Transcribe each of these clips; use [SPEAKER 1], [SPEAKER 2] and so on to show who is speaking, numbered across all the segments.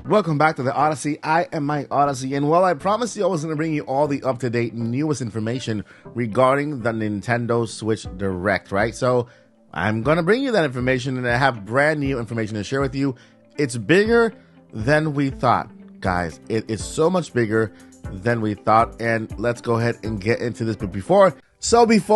[SPEAKER 1] Welcome back to the Odyssey. I am Mike Odyssey, and I promised you I was going to bring you all the up-to-date newest information regarding the Nintendo Switch Direct, right? So I'm going to bring you that information, and I have brand new information to share with you. It's bigger than we thought, guys. It is so much bigger than we thought, and let's go ahead and get into this. But before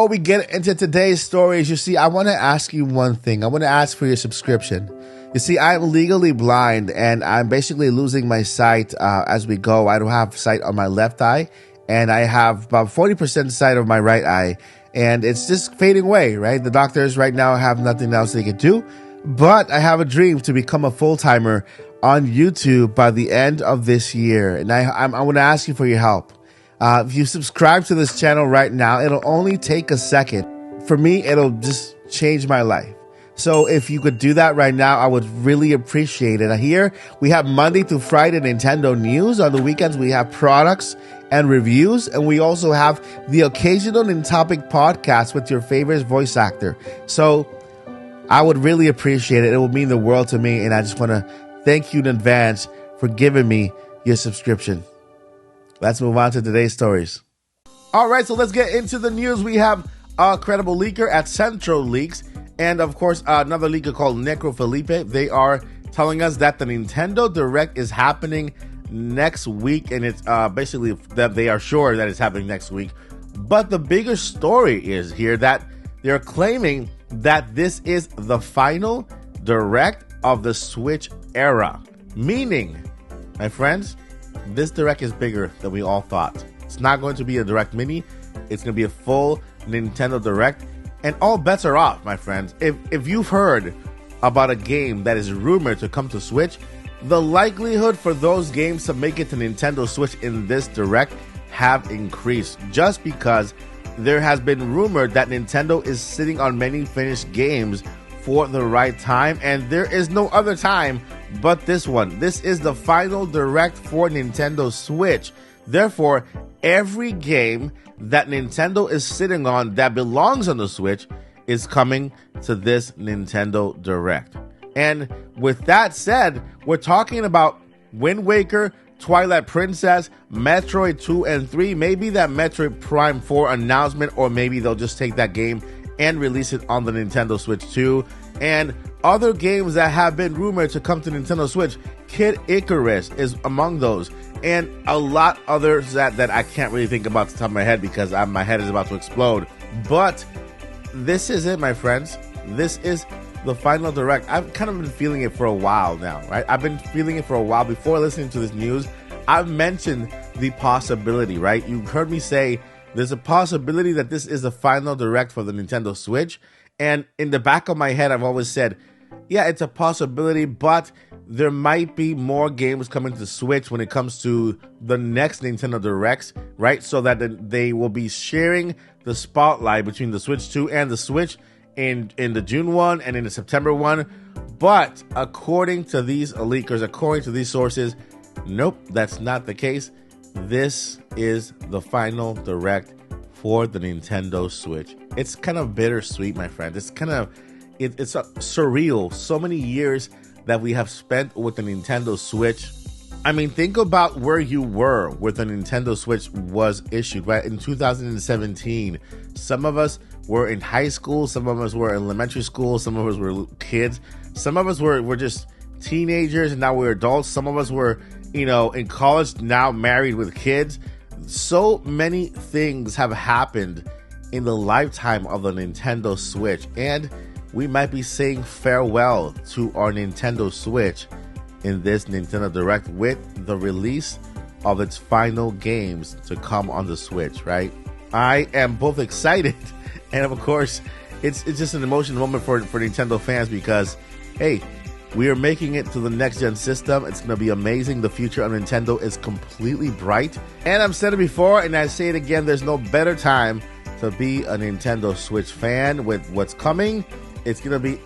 [SPEAKER 1] we get into today's stories, you see, I want to ask you one thing. I want to ask for your subscription. You see, I'm legally blind, and I'm basically losing my sight as we go. I don't have sight on my left eye, and I have about 40% sight of my right eye, and it's just fading away, right? The doctors right now have nothing else they can do, but I have a dream to become a full-timer on YouTube by the end of this year, and I want to ask you for your help. If you subscribe to this channel right now, it'll only take a second. For me, it'll just change my life. So if you could do that right now, I would really appreciate it. Here we have Monday through Friday Nintendo news. On the weekends, we have products and reviews. And we also have the occasional Nintopic podcast with your favorite voice actor. So I would really appreciate it. It will mean the world to me. And I just want to thank you in advance for giving me your subscription. Let's move on to today's stories. All right, so let's get into the news. We have a credible leaker at Central Leaks. And of course, another leaker called Necro Felipe. They are telling us that the Nintendo Direct is happening next week. And it's basically that they are sure that it's happening next week. But the bigger story is here that they're claiming that this is the final Direct of the Switch era. Meaning, my friends, this Direct is bigger than we all thought. It's not going to be a Direct Mini. It's going to be a full Nintendo Direct. And all bets are off, my friends. If you've heard about a game that is rumored to come to Switch, the likelihood for those games to make it to Nintendo Switch in this Direct have increased. Just because there has been rumored that Nintendo is sitting on many finished games for the right time. And there is no other time but this one. This is the final Direct for Nintendo Switch. Therefore, every game that Nintendo is sitting on that belongs on the Switch is coming to this Nintendo Direct. And with that said, we're talking about Wind Waker, Twilight Princess, Metroid 2 and 3, maybe that Metroid Prime 4 announcement, or maybe they'll just take that game and release it on the Nintendo Switch 2. And other games that have been rumored to come to Nintendo Switch, Kid Icarus is among those. And a lot others that I can't really think about off the top of my head because my head is about to explode. But this is it, my friends. This is the final Direct. I've kind of been feeling it for a while now, right? I've been feeling it for a while. Before listening to this news, I've mentioned the possibility, right? You've heard me say there's a possibility that this is the final Direct for the Nintendo Switch. And in the back of my head, I've always said, yeah, it's a possibility, but there might be more games coming to Switch when it comes to the next Nintendo Directs, right? So that they will be sharing the spotlight between the Switch 2 and the Switch in the June one and in the September one. But according to these leakers, according to these sources, nope, that's not the case. This is the final Direct for the Nintendo Switch. It's kind of bittersweet, my friend. It's kind of it's surreal. So many years that we have spent with the Nintendo Switch. I mean, think about where you were when the Nintendo Switch was issued, right? In 2017, some of us were in high school, some of us were in elementary school, some of us were kids, some of us were just teenagers and now we're adults, some of us were, in college, now married with kids. So many things have happened in the lifetime of the Nintendo Switch, and we might be saying farewell to our Nintendo Switch in this Nintendo Direct with the release of its final games to come on the Switch, right? I am both excited and of course it's just an emotional moment for Nintendo fans because, hey, we are making it to the next gen system. It's going to be amazing. The future of Nintendo is completely bright. And I've said it before and I say it again, there's no better time to be a Nintendo Switch fan with what's coming. It's going to be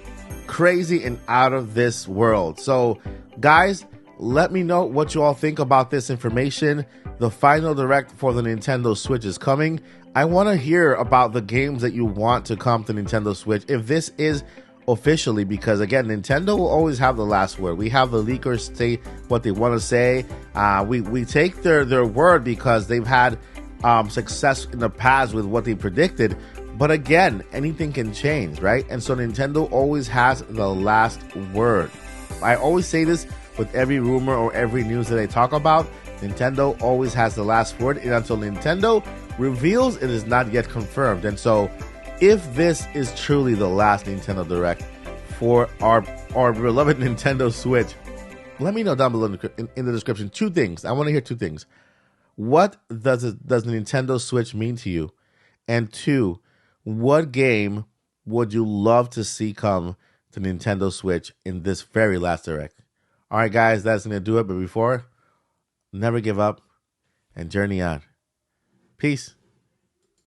[SPEAKER 1] crazy and out of this world. So, guys, let me know what you all think about this information. The final Direct for the Nintendo Switch is coming. I want to hear about the games that you want to come to Nintendo Switch. If this is officially, because again, Nintendo will always have the last word. We have the leakers say what they want to say. We take their word because they've had success in the past with what they predicted. But again, anything can change, right? And so Nintendo always has the last word. I always say this with every rumor or every news that I talk about. Nintendo always has the last word, and until Nintendo reveals, it is not yet confirmed. And so, if this is truly the last Nintendo Direct for our beloved Nintendo Switch, let me know down below in the description. Two things. I want to hear two things. What does the Nintendo Switch mean to you? And two, what game would you love to see come to Nintendo Switch in this very last Direct? All right, guys, that's going to do it. But before, never give up and journey on. Peace.